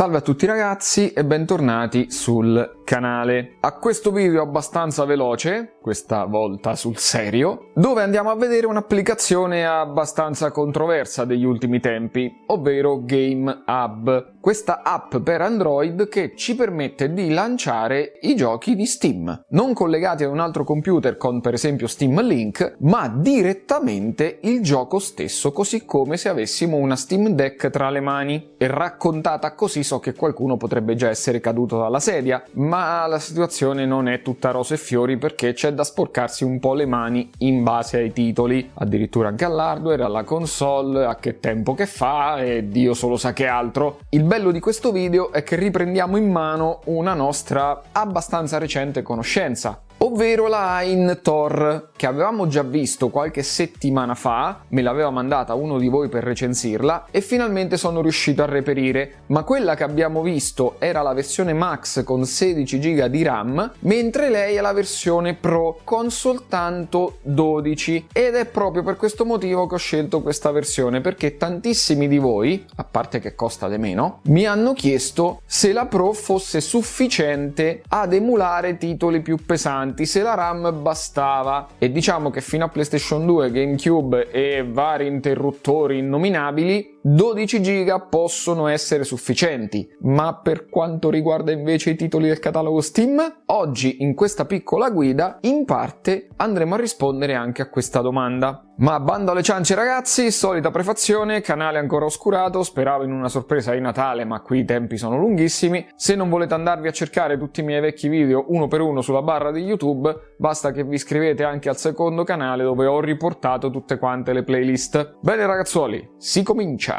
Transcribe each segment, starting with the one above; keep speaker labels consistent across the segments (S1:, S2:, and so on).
S1: Salve a tutti ragazzi e bentornati sul canale. A questo video abbastanza veloce, questa volta sul serio, dove andiamo a vedere un'applicazione abbastanza controversa degli ultimi tempi, ovvero Game Hub. Questa app per Android che ci permette di lanciare i giochi di Steam, non collegati ad un altro computer con per esempio Steam Link, ma direttamente il gioco stesso, così come se avessimo una Steam Deck tra le mani. E raccontata così so che qualcuno potrebbe già essere caduto dalla sedia, ma la situazione non è tutta rose e fiori perché c'è da sporcarsi un po' le mani in base ai titoli, addirittura anche all'hardware, alla console, a che tempo che fa e Dio solo sa che altro. Il bello di questo video è che riprendiamo in mano una nostra abbastanza recente conoscenza, ovvero la Aintor, che avevamo già visto qualche settimana fa, me l'aveva mandata uno di voi per recensirla e finalmente sono riuscito a reperire, ma quella che abbiamo visto era la versione Max con 16 GB di RAM, mentre lei è la versione Pro con soltanto 12, ed è proprio per questo motivo che ho scelto questa versione, perché tantissimi di voi, a parte che costa di meno, mi hanno chiesto se la Pro fosse sufficiente ad emulare titoli più pesanti, se la RAM bastava, e diciamo che fino a PlayStation 2, GameCube e vari interruttori innominabili 12 GB possono essere sufficienti, ma per quanto riguarda invece i titoli del catalogo Steam, oggi in questa piccola guida in parte andremo a rispondere anche a questa domanda. Ma bando alle ciance ragazzi, solita prefazione, canale ancora oscurato, speravo in una sorpresa di Natale ma qui i tempi sono lunghissimi. Se non volete andarvi a cercare tutti i miei vecchi video uno per uno sulla barra di YouTube, basta che vi iscrivete anche al secondo canale dove ho riportato tutte quante le playlist. Bene ragazzuoli, si comincia!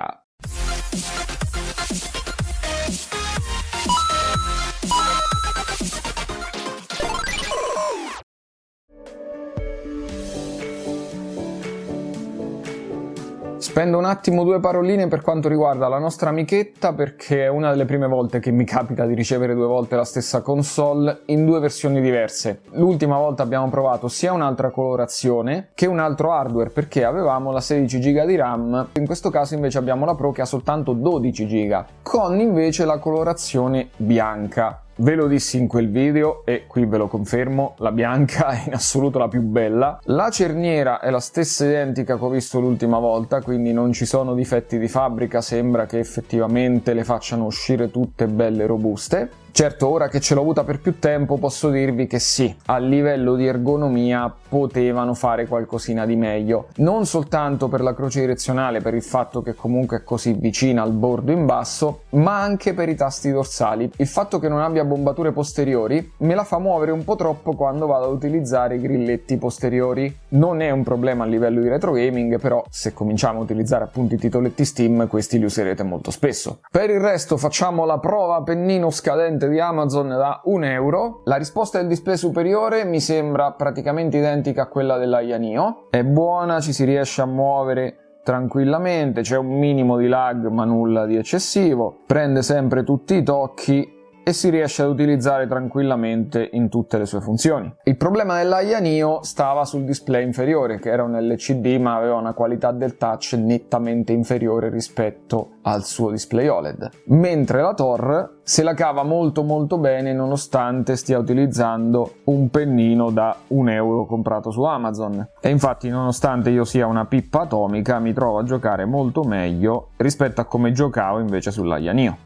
S1: Spendo un attimo due paroline per quanto riguarda la nostra amichetta, perché è una delle prime volte che mi capita di ricevere due volte la stessa console in due versioni diverse. L'ultima volta abbiamo provato sia un'altra colorazione che un altro hardware, perché avevamo la 16 GB di RAM, in questo caso invece abbiamo la Pro che ha soltanto 12 GB, con invece la colorazione bianca. Ve lo dissi in quel video e qui ve lo confermo, la bianca è in assoluto la più bella. La cerniera è la stessa identica che ho visto l'ultima volta, quindi non ci sono difetti di fabbrica, sembra che effettivamente le facciano uscire tutte belle robuste. Certo, ora che ce l'ho avuta per più tempo posso dirvi che sì, a livello di ergonomia potevano fare qualcosina di meglio, non soltanto per la croce direzionale, per il fatto che comunque è così vicina al bordo in basso, ma anche per i tasti dorsali. Il fatto che non abbia bombature posteriori me la fa muovere un po' troppo quando vado ad utilizzare i grilletti posteriori. Non è un problema a livello di retro gaming, però se cominciamo a utilizzare appunto i titoletti Steam, questi li userete molto spesso. Per il resto facciamo la prova pennino scadente di Amazon da €1. La risposta del display superiore mi sembra praticamente identica a quella dell'Aianio, è buona, ci si riesce a muovere tranquillamente, c'è un minimo di lag ma nulla di eccessivo, prende sempre tutti i tocchi e si riesce ad utilizzare tranquillamente in tutte le sue funzioni. Il problema dell'Aianio stava sul display inferiore, che era un LCD ma aveva una qualità del touch nettamente inferiore rispetto al suo display OLED, mentre la Tor se la cava molto bene nonostante stia utilizzando un pennino da €1 comprato su Amazon. E infatti, nonostante io sia una pippa atomica, mi trovo a giocare molto meglio rispetto a come giocavo invece sull'Aianio.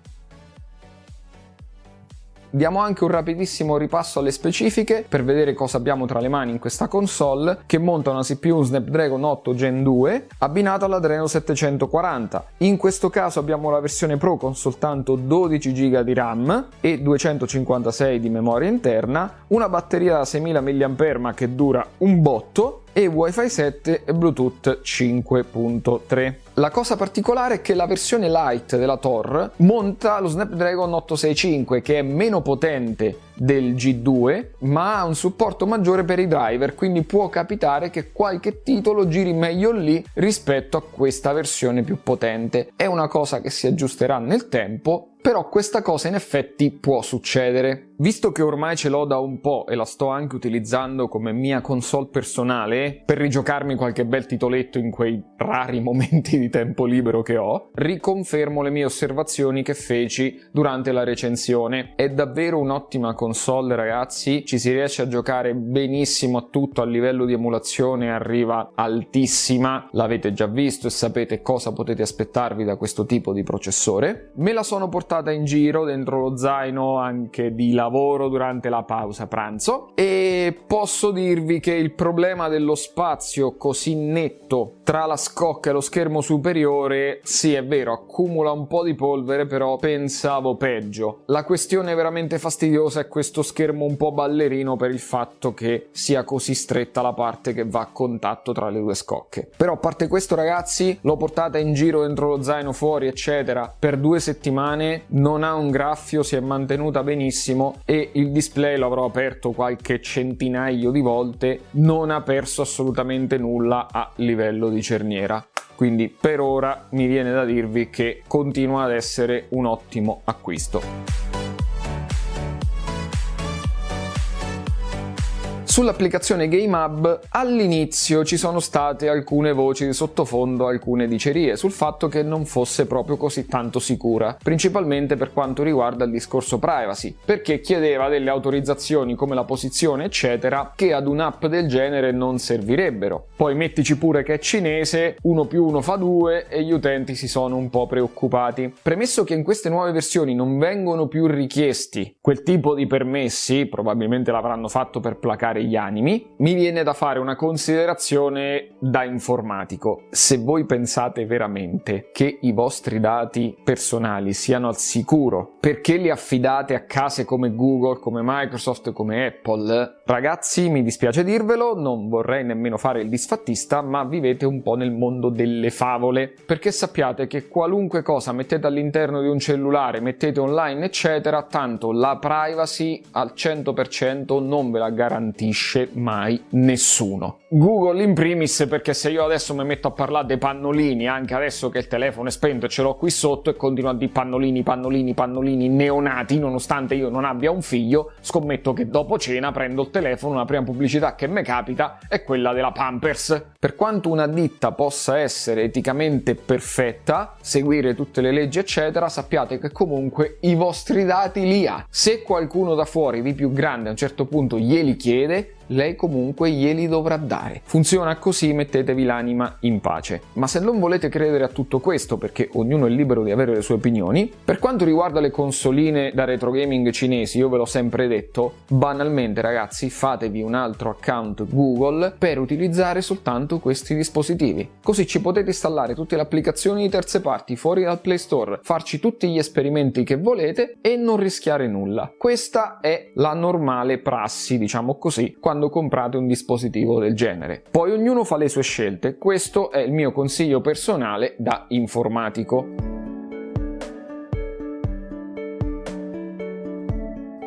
S1: Diamo anche un rapidissimo ripasso alle specifiche per vedere cosa abbiamo tra le mani in questa console, che monta una CPU Snapdragon 8 Gen 2 abbinata all'Adreno 740. In questo caso abbiamo la versione Pro con soltanto 12 GB di RAM e 256 di memoria interna, una batteria da 6000 mAh ma che dura un botto, e Wi-Fi 7 e Bluetooth 5.3. La cosa particolare è che la versione Lite della Tor monta lo Snapdragon 865, che è meno potente del G2, ma ha un supporto maggiore per i driver, quindi può capitare che qualche titolo giri meglio lì rispetto a questa versione più potente. È una cosa che si aggiusterà nel tempo, però questa cosa in effetti può succedere. Visto che ormai ce l'ho da un po' e la sto anche utilizzando come mia console personale per rigiocarmi qualche bel titoletto in quei rari momenti di tempo libero che ho, riconfermo le mie osservazioni che feci durante la recensione. È davvero un'ottima console, ragazzi, ci si riesce a giocare benissimo a tutto, a livello di emulazione arriva altissima, l'avete già visto e sapete cosa potete aspettarvi da questo tipo di processore. Me la sono portata in giro dentro lo zaino anche di lavoro durante la pausa pranzo e posso dirvi che il problema dello spazio così netto tra la scocca e lo schermo superiore, sì è vero, accumula un po' di polvere, però pensavo peggio. La questione veramente fastidiosa è questo schermo un po' ballerino per il fatto che sia così stretta la parte che va a contatto tra le due scocche. Però a parte questo, ragazzi, l'ho portata in giro dentro lo zaino, fuori eccetera per 2 settimane, non ha un graffio, si è mantenuta benissimo e il display lo avrò aperto qualche centinaio di volte, non ha perso assolutamente nulla a livello di cerniera. Quindi per ora mi viene da dirvi che continua ad essere un ottimo acquisto. Sull'applicazione GameHub all'inizio ci sono state alcune voci di sottofondo, alcune dicerie sul fatto che non fosse proprio così tanto sicura, principalmente per quanto riguarda il discorso privacy, perché chiedeva delle autorizzazioni come la posizione eccetera che ad un'app del genere non servirebbero. Poi mettici pure che è cinese, 1 più 1 fa 2 e gli utenti si sono un po' preoccupati. Premesso che in queste nuove versioni non vengono più richiesti quel tipo di permessi, probabilmente l'avranno fatto per placare gli animi, mi viene da fare una considerazione da informatico. Se voi pensate veramente che i vostri dati personali siano al sicuro perché li affidate a case come Google, come Microsoft, come Apple, ragazzi, mi dispiace dirvelo, non vorrei nemmeno fare il disfattista, ma vivete un po' nel mondo delle favole, perché sappiate che qualunque cosa mettete all'interno di un cellulare, mettete online eccetera, tanto la privacy al 100% non ve la garantisce mai nessuno. Google in primis, perché se io adesso mi metto a parlare dei pannolini, anche adesso che il telefono è spento e ce l'ho qui sotto e continuo a dire pannolini, pannolini, pannolini neonati, nonostante io non abbia un figlio, scommetto che dopo cena prendo il telefono, la prima pubblicità che mi capita è quella della Pampers. Per quanto una ditta possa essere eticamente perfetta, seguire tutte le leggi eccetera, sappiate che comunque i vostri dati li ha. Se qualcuno da fuori di più grande a un certo punto glieli chiede, lei comunque glieli dovrà dare. Funziona così, mettetevi l'anima in pace. Ma se non volete credere a tutto questo, perché ognuno è libero di avere le sue opinioni, per quanto riguarda le consoline da retro gaming cinesi, io ve l'ho sempre detto, banalmente ragazzi, fatevi un altro account Google per utilizzare soltanto questi dispositivi. Così ci potete installare tutte le applicazioni di terze parti fuori dal Play Store, farci tutti gli esperimenti che volete e non rischiare nulla. Questa è la normale prassi, diciamo così, quando comprate un dispositivo del genere. Poi ognuno fa le sue scelte, questo è il mio consiglio personale da informatico.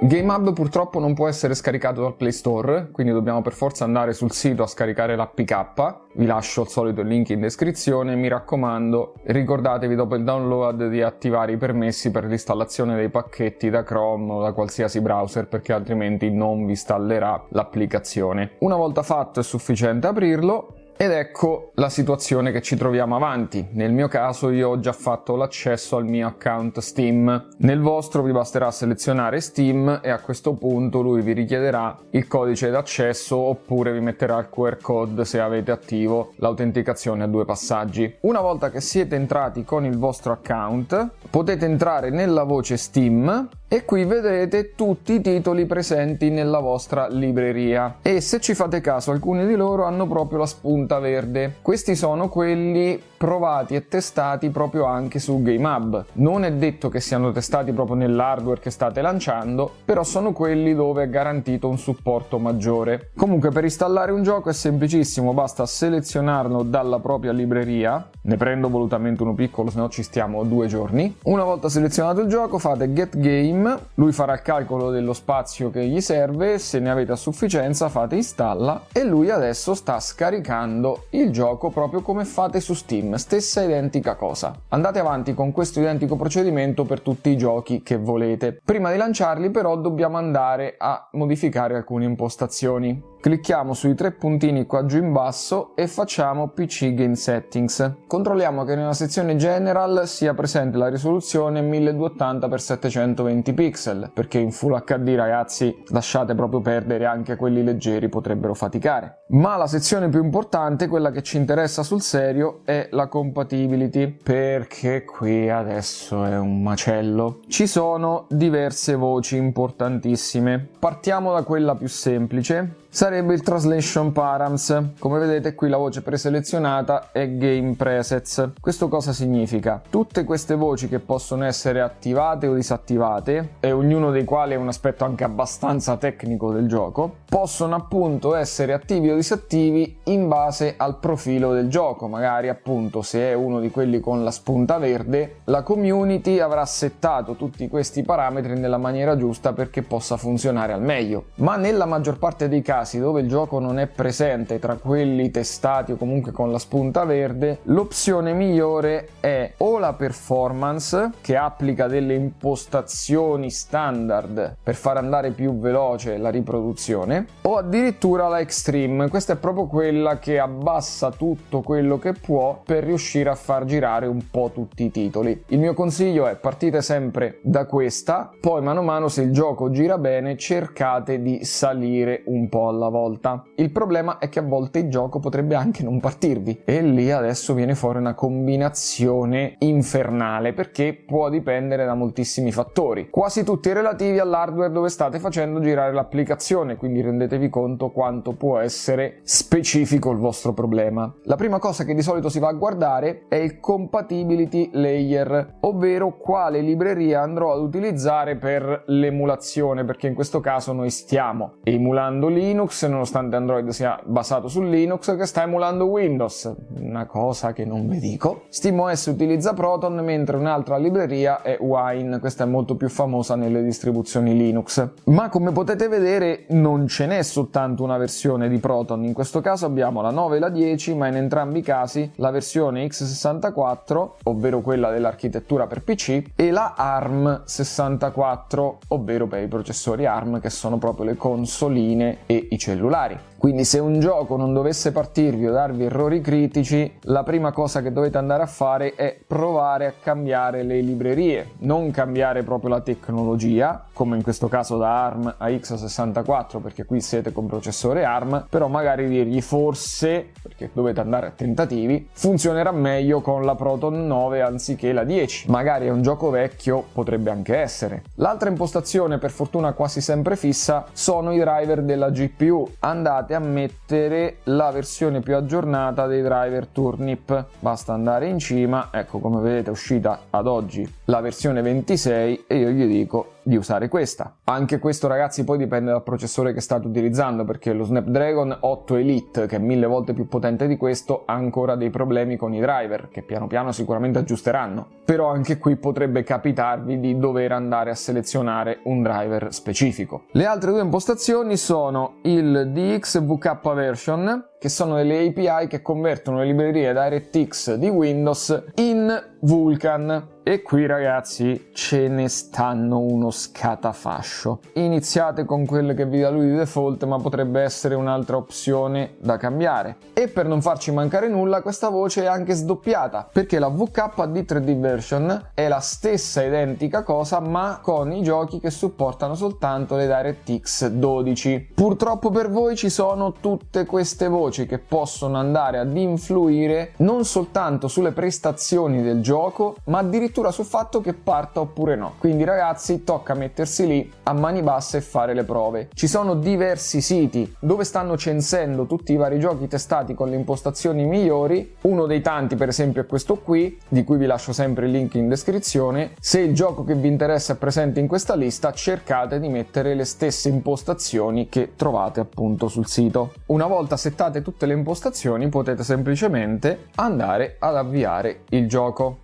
S1: GameHub purtroppo non può essere scaricato dal Play Store, quindi dobbiamo per forza andare sul sito a scaricare l'APK. Vi lascio il solito link in descrizione, mi raccomando, ricordatevi dopo il download di attivare i permessi per l'installazione dei pacchetti da Chrome o da qualsiasi browser, perché altrimenti non vi installerà l'applicazione. Una volta fatto è sufficiente aprirlo. Ed ecco la situazione che ci troviamo avanti. Nel mio caso io ho già fatto l'accesso al mio account Steam. Nel vostro vi basterà selezionare Steam e a questo punto lui vi richiederà il codice d'accesso oppure vi metterà il QR code se avete attivo l'autenticazione a 2 passaggi. Una volta che siete entrati con il vostro account potete entrare nella voce Steam e qui vedrete tutti i titoli presenti nella vostra libreria e se ci fate caso alcuni di loro hanno proprio la spunta spunta verde. Questi sono quelli provati e testati proprio anche su GameHub. Non è detto che siano testati proprio nell'hardware che state lanciando, però sono quelli dove è garantito un supporto maggiore. Comunque, per installare un gioco è semplicissimo, basta selezionarlo dalla propria libreria. Ne prendo volutamente uno piccolo, se no ci stiamo 2 giorni. Una volta selezionato il gioco fate Get Game, lui farà il calcolo dello spazio che gli serve, se ne avete a sufficienza fate installa e lui adesso sta scaricando il gioco proprio come fate su Steam. Stessa identica cosa. Andate avanti con questo identico procedimento per tutti i giochi che volete. Prima di lanciarli però dobbiamo andare a modificare alcune impostazioni. Clicchiamo sui 3 puntini qua giù in basso e facciamo PC Game Settings. Controlliamo che nella sezione General sia presente la risoluzione 1280x720 pixel, perché in Full HD ragazzi lasciate proprio perdere, anche quelli leggeri potrebbero faticare. Ma la sezione più importante, quella che ci interessa sul serio, è la compatibility, perché qui adesso è un macello. Ci sono diverse voci importantissime. Partiamo da quella più semplice. Sarebbe il Translation Params. Come vedete qui la voce preselezionata è Game Presets. Questo cosa significa? Tutte queste voci che possono essere attivate o disattivate, e ognuno dei quali è un aspetto anche abbastanza tecnico del gioco, possono appunto essere attivi o disattivi in base al profilo del gioco. Magari appunto se è uno di quelli con la spunta verde, la community avrà settato tutti questi parametri nella maniera giusta perché possa funzionare al meglio. Ma nella maggior parte dei casi dove il gioco non è presente tra quelli testati o comunque con la spunta verde, l'opzione migliore è o la performance, che applica delle impostazioni standard per far andare più veloce la riproduzione, o addirittura la extreme. Questa è proprio quella che abbassa tutto quello che può per riuscire a far girare un po' tutti i titoli. Il mio consiglio è: partite sempre da questa, poi mano a mano, se il gioco gira bene, cercate di salire un po' alla volta. Il problema è che a volte il gioco potrebbe anche non partirvi, e lì adesso viene fuori una combinazione infernale, perché può dipendere da moltissimi fattori, quasi tutti relativi all'hardware dove state facendo girare l'applicazione, quindi rendetevi conto quanto può essere specifico il vostro problema. La prima cosa che di solito si va a guardare è il compatibility layer, ovvero quale libreria andrò ad utilizzare per l'emulazione, perché in questo caso noi stiamo emulando Linux, nonostante Android sia basato su Linux, che sta emulando Windows, una cosa che non vi dico. SteamOS utilizza Proton, mentre un'altra libreria è Wine, questa è molto più famosa nelle distribuzioni Linux. Ma come potete vedere non ce n'è soltanto una versione di Proton, in questo caso abbiamo la 9 e la 10, ma in entrambi i casi la versione x64, ovvero quella dell'architettura per PC, e la ARM64, ovvero per i processori ARM, che sono proprio le consoline e i cellulari. Quindi se un gioco non dovesse partirvi o darvi errori critici, la prima cosa che dovete andare a fare è provare a cambiare le librerie, non cambiare proprio la tecnologia, come in questo caso da ARM a x64, perché qui siete con processore ARM, però magari dirgli forse, perché dovete andare a tentativi, funzionerà meglio con la Proton 9 anziché la 10. Magari è un gioco vecchio, potrebbe anche essere. L'altra impostazione, per fortuna quasi sempre fissa, sono i driver della GPU. Andate a mettere la versione più aggiornata dei driver Turnip, basta andare in cima, ecco, come vedete è uscita ad oggi la versione 26 e io gli dico di usare questa. Anche questo ragazzi poi dipende dal processore che state utilizzando, perché lo Snapdragon 8 Elite, che è 1000 volte più potente di questo, ha ancora dei problemi con i driver, che piano piano sicuramente aggiusteranno, però anche qui potrebbe capitarvi di dover andare a selezionare un driver specifico. Le altre due impostazioni sono il DX VK version, che sono delle API che convertono le librerie DirectX di Windows in Vulkan. E qui ragazzi ce ne stanno uno scatafascio. Iniziate con quelle che vi dà lui di default, ma potrebbe essere un'altra opzione da cambiare. E per non farci mancare nulla, questa voce è anche sdoppiata, perché la VKD 3D version è la stessa identica cosa, ma con i giochi che supportano soltanto le DirectX 12. Purtroppo per voi ci sono tutte queste voci che possono andare ad influire non soltanto sulle prestazioni del gioco, ma addirittura sul fatto che parta oppure no. Quindi ragazzi, tocca mettersi lì a mani basse e fare le prove. Ci sono diversi siti dove stanno censendo tutti i vari giochi testati trovati con le impostazioni migliori. Uno dei tanti per esempio è questo qui, di cui vi lascio sempre il link in descrizione. Se il gioco che vi interessa è presente in questa lista, cercate di mettere le stesse impostazioni che trovate appunto sul sito. Una volta settate tutte le impostazioni potete semplicemente andare ad avviare il gioco.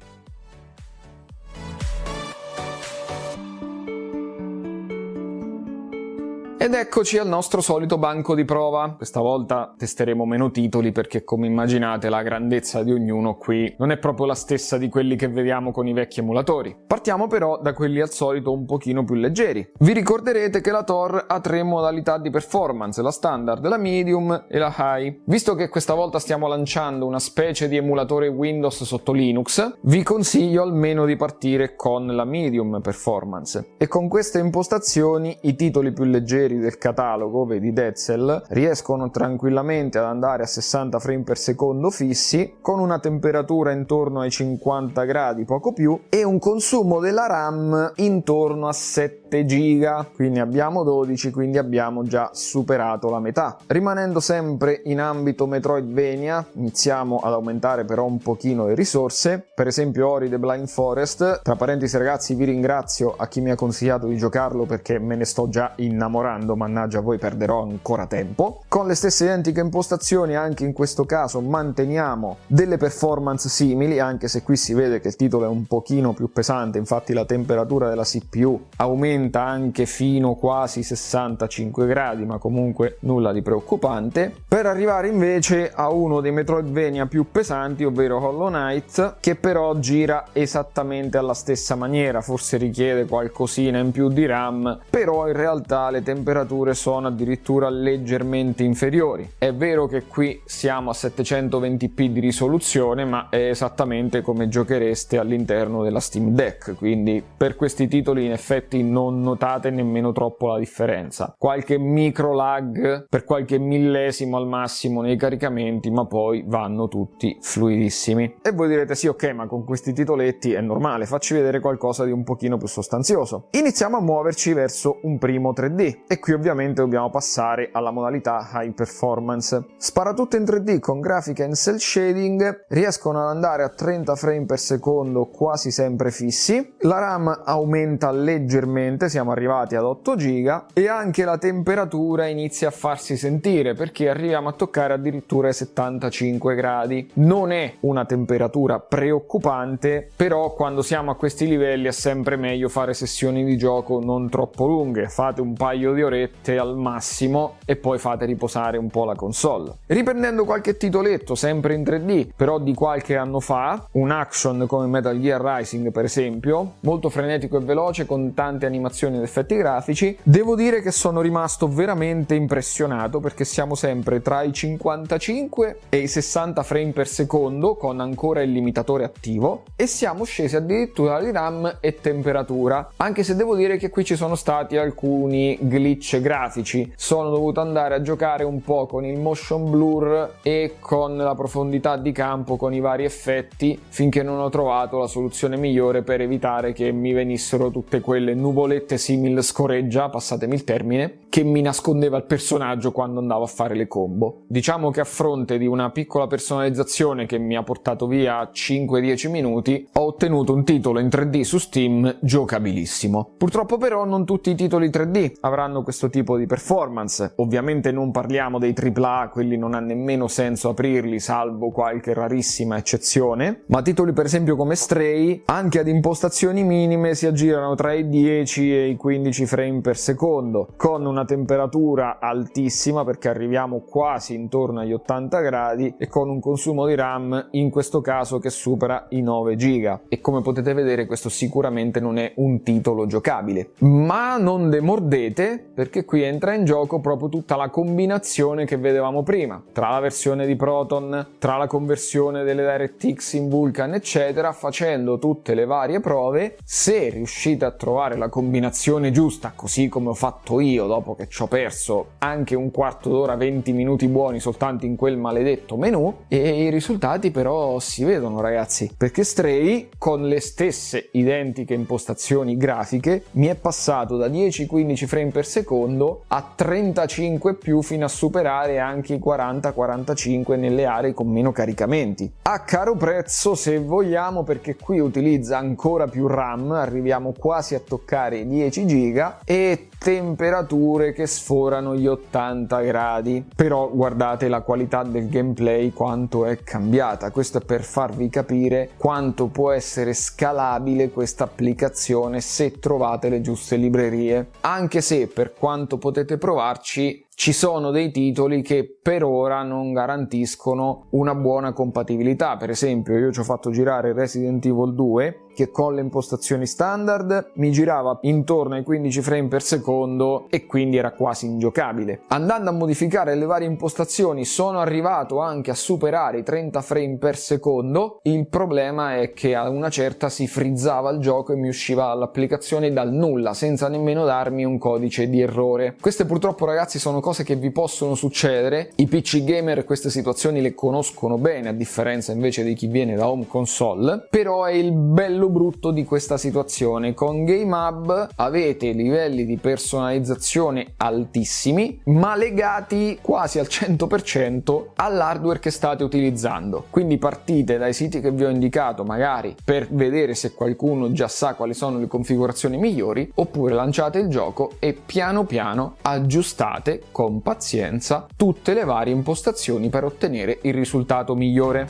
S1: Ed eccoci al nostro solito banco di prova. Questa volta testeremo meno titoli perché, come immaginate, la grandezza di ognuno qui non è proprio la stessa di quelli che vediamo con i vecchi emulatori. Partiamo però da quelli al solito un pochino più leggeri. Vi ricorderete che la Thor ha 3 modalità di performance, la standard, la medium e la high. Visto che questa volta stiamo lanciando una specie di emulatore Windows sotto Linux, vi consiglio almeno di partire con la medium performance. E con queste impostazioni i titoli più leggeri del catalogo, vedi Dead Cell, riescono tranquillamente ad andare a 60 frame per secondo fissi, con una temperatura intorno ai 50 gradi, poco più, e un consumo della RAM intorno a 7 giga, qui ne abbiamo 12, quindi abbiamo già superato la metà. Rimanendo sempre in ambito Metroidvania, iniziamo ad aumentare però un pochino le risorse, per esempio Ori the Blind Forest. Tra parentesi ragazzi, vi ringrazio a chi mi ha consigliato di giocarlo perché me ne sto già innamorando, mannaggia voi, perderò ancora tempo. Con le stesse identiche impostazioni anche in questo caso manteniamo delle performance simili, anche se qui si vede che il titolo è un pochino più pesante, infatti la temperatura della CPU aumenta anche fino quasi 65 gradi, ma comunque nulla di preoccupante, per arrivare invece a uno dei Metroidvania più pesanti, ovvero Hollow Knight, che però gira esattamente alla stessa maniera, forse richiede qualcosina in più di RAM, però in realtà le temperature sono addirittura leggermente inferiori. È vero che qui siamo a 720p di risoluzione, ma è esattamente come giochereste all'interno della Steam Deck, quindi per questi titoli in effetti non notate nemmeno troppo la differenza. Qualche micro lag per qualche millesimo al massimo nei caricamenti, ma poi vanno tutti fluidissimi. E voi direte sì, ok, ma con questi titoletti è normale, facci vedere qualcosa di un pochino più sostanzioso. Iniziamo a muoverci verso un primo 3D e qui ovviamente dobbiamo passare alla modalità High Performance. Sparatutto in 3D con grafica in cel shading, riescono ad andare a 30 frame per secondo quasi sempre fissi, la RAM aumenta leggermente, siamo arrivati ad 8 giga, e anche la temperatura inizia a farsi sentire perché arriviamo a toccare addirittura i 75 gradi. Non è una temperatura preoccupante, però quando siamo a questi livelli è sempre meglio fare sessioni di gioco non troppo lunghe, fate un paio di orette al massimo e poi fate riposare un po' la console. Riprendendo qualche titoletto sempre in 3D, però di qualche anno fa, un action come Metal Gear Rising per esempio, molto frenetico e veloce con tante animazioni ed effetti grafici, devo dire che sono rimasto veramente impressionato perché siamo sempre tra i 55 e i 60 frame per secondo con ancora il limitatore attivo e siamo scesi addirittura di RAM e temperatura, anche se devo dire che qui ci sono stati alcuni glitch grafici. Sono dovuto andare a giocare un po' con il motion blur e con la profondità di campo, con i vari effetti, finché non ho trovato la soluzione migliore per evitare che mi venissero tutte quelle nuvolette simil scoreggia, passatemi il termine, che mi nascondeva il personaggio quando andavo a fare le combo. Diciamo che a fronte di una piccola personalizzazione che mi ha portato via 5-10 minuti, ho ottenuto un titolo in 3D su Steam giocabilissimo. Purtroppo però non tutti i titoli 3D avranno questo tipo di performance. Ovviamente non parliamo dei AAA, quelli non ha nemmeno senso aprirli salvo qualche rarissima eccezione, ma titoli per esempio come Stray, anche ad impostazioni minime, si aggirano tra i 10 e i 15 frame per secondo, con una temperatura altissima perché arriviamo quasi intorno agli 80 gradi e con un consumo di RAM in questo caso che supera i 9 giga. E come potete vedere questo sicuramente non è un titolo giocabile, ma non demordete perché qui entra in gioco proprio tutta la combinazione che vedevamo prima, tra la versione di Proton, tra la conversione delle DirectX in Vulkan eccetera. Facendo tutte le varie prove, se riuscite a trovare la combinazione giusta, così come ho fatto io dopo dopo che ci ho perso anche un quarto d'ora, 20 minuti buoni soltanto in quel maledetto menu, e i risultati però si vedono, ragazzi, perché Stray con le stesse identiche impostazioni grafiche mi è passato da 10-15 frame per secondo a 35 più, fino a superare anche i 40-45 nelle aree con meno caricamenti. A caro prezzo, se vogliamo, perché qui utilizza ancora più RAM, arriviamo quasi a toccare i 10 giga, e temperature che sforano gli 80 gradi. Però guardate la qualità del gameplay quanto è cambiata. Questo è per farvi capire quanto può essere scalabile questa applicazione se trovate le giuste librerie, anche se per quanto potete provarci ci sono dei titoli che per ora non garantiscono una buona compatibilità. Per esempio, io ci ho fatto girare Resident Evil 2, che con le impostazioni standard mi girava intorno ai 15 frame per secondo e quindi era quasi ingiocabile. Andando a modificare le varie impostazioni sono arrivato anche a superare i 30 frame per secondo. Il problema è che a una certa si frizzava il gioco e mi usciva l'applicazione dal nulla, senza nemmeno darmi un codice di errore. Queste purtroppo, ragazzi, sono cose che vi possono succedere. I PC gamer queste situazioni le conoscono bene, a differenza invece di chi viene da home console. Però è il bello brutto di questa situazione: con GameHub avete livelli di personalizzazione altissimi, ma legati quasi al 100% all'hardware che state utilizzando. Quindi partite dai siti che vi ho indicato, magari per vedere se qualcuno già sa quali sono le configurazioni migliori, oppure lanciate il gioco e piano piano aggiustate con pazienza tutte le varie impostazioni per ottenere il risultato migliore.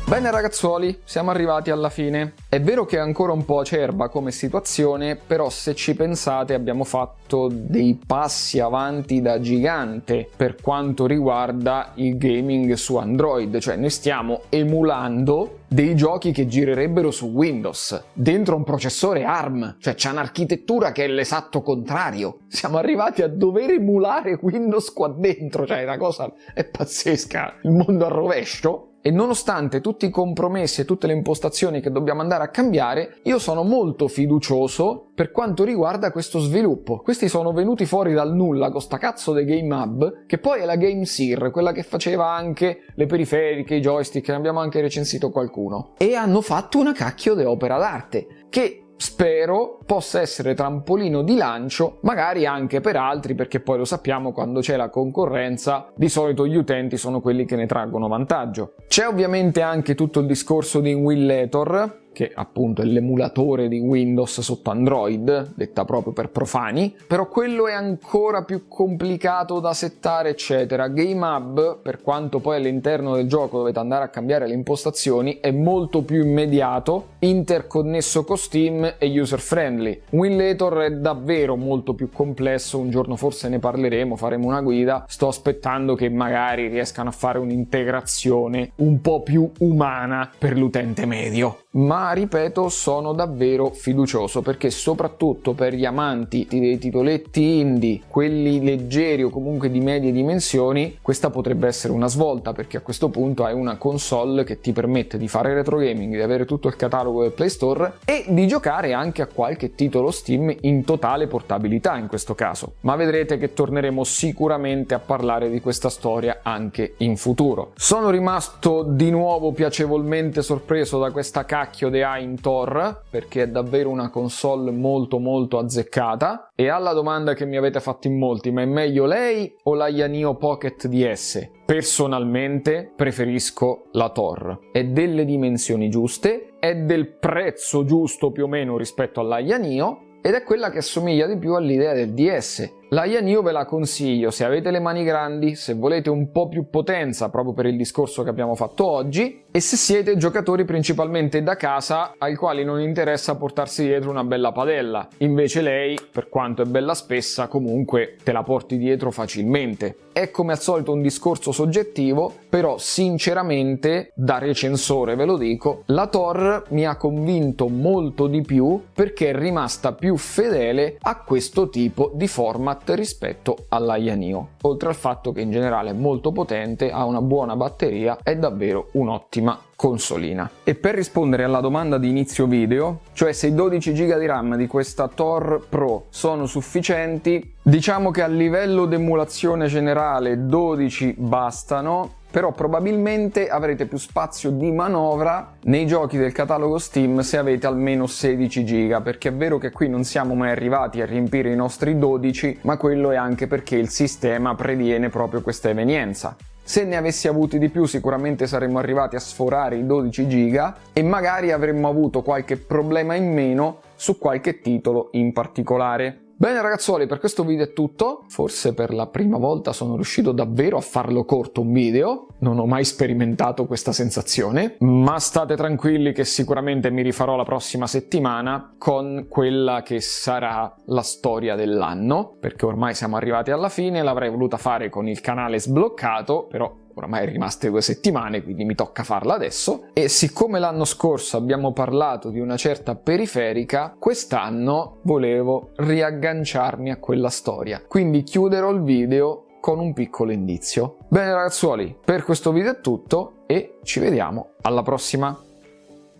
S1: Bene ragazzuoli, siamo arrivati alla fine. È vero che è ancora un po' acerba come situazione, però se ci pensate abbiamo fatto dei passi avanti da gigante per quanto riguarda il gaming su Android, cioè noi stiamo emulando dei giochi che girerebbero su Windows dentro un processore ARM, cioè c'è un'architettura che è l'esatto contrario. Siamo arrivati a dover emulare Windows qua dentro, cioè la cosa è pazzesca, il mondo al rovescio. E nonostante tutti i compromessi e tutte le impostazioni che dobbiamo andare a cambiare, io sono molto fiducioso per quanto riguarda questo sviluppo. Questi sono venuti fuori dal nulla con sta cazzo di GameHub, che poi è la GameSear, quella che faceva anche le periferiche, i joystick, ne abbiamo anche recensito qualcuno. E hanno fatto una cacchio di opera d'arte, che spero possa essere trampolino di lancio magari anche per altri, perché poi lo sappiamo, quando c'è la concorrenza di solito gli utenti sono quelli che ne traggono vantaggio. C'è ovviamente anche tutto il discorso di Winletor, che appunto è l'emulatore di Windows sotto Android, detta proprio per profani, però quello è ancora più complicato da settare eccetera. GameHub, per quanto poi all'interno del gioco dovete andare a cambiare le impostazioni, è molto più immediato, interconnesso con Steam e user friendly. Winletor è davvero molto più complesso, un giorno forse ne parleremo, faremo una guida, sto aspettando che magari riescano a fare un'integrazione un po' più umana per l'utente medio. Ma ripeto, sono davvero fiducioso, perché soprattutto per gli amanti dei titoletti indie, quelli leggeri o comunque di medie dimensioni, questa potrebbe essere una svolta, perché a questo punto hai una console che ti permette di fare retro gaming, di avere tutto il catalogo del Play Store e di giocare anche a qualche titolo Steam in totale portabilità in questo caso. Ma vedrete che torneremo sicuramente a parlare di questa storia anche in futuro. Sono rimasto di nuovo piacevolmente sorpreso da questa cacchio di Aintor, perché è davvero una console molto azzeccata. E alla domanda che mi avete fatto in molti, ma è meglio lei o la Yaneo Pocket DS? Personalmente preferisco la Thor, è delle dimensioni giuste, è del prezzo giusto più o meno rispetto alla Yaneo, ed è quella che assomiglia di più all'idea del DS. La Yaneo ve la consiglio se avete le mani grandi, se volete un po' più potenza proprio per il discorso che abbiamo fatto oggi, e se siete giocatori principalmente da casa ai quali non interessa portarsi dietro una bella padella. Invece lei, per quanto è bella spessa, comunque te la porti dietro facilmente. È come al solito un discorso soggettivo, però sinceramente, da recensore ve lo dico, la Thor mi ha convinto molto di più perché è rimasta più fedele a questo tipo di format watt rispetto all'Aya Neo, oltre al fatto che in generale è molto potente, ha una buona batteria, è davvero un'ottima consolina. E per rispondere alla domanda di inizio video, cioè se i 12 GB di RAM di questa Thor Pro sono sufficienti, diciamo che a livello di emulazione generale 12 bastano, però probabilmente avrete più spazio di manovra nei giochi del catalogo Steam se avete almeno 16 GB, perché è vero che qui non siamo mai arrivati a riempire i nostri 12, ma quello è anche perché il sistema previene proprio questa evenienza. Se ne avessi avuti di più sicuramente saremmo arrivati a sforare i 12 GB e magari avremmo avuto qualche problema in meno su qualche titolo in particolare. Bene ragazzuoli, per questo video è tutto. Forse per la prima volta sono riuscito davvero a farlo corto un video. Non ho mai sperimentato questa sensazione, ma state tranquilli che sicuramente mi rifarò la prossima settimana con quella che sarà la storia dell'anno, perché ormai siamo arrivati alla fine. L'avrei voluta fare con il canale sbloccato, però oramai è rimaste 2 settimane, quindi mi tocca farla adesso. E siccome l'anno scorso abbiamo parlato di una certa periferica, quest'anno volevo riagganciarmi a quella storia. Quindi chiuderò il video con un piccolo indizio. Bene ragazzuoli, per questo video è tutto e ci vediamo alla prossima.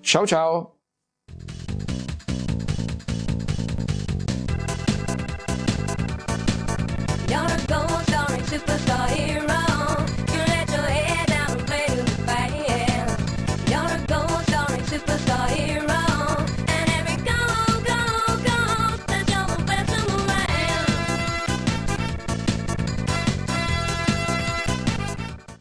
S1: Ciao ciao!
S2: You're a gold-star superstar hero.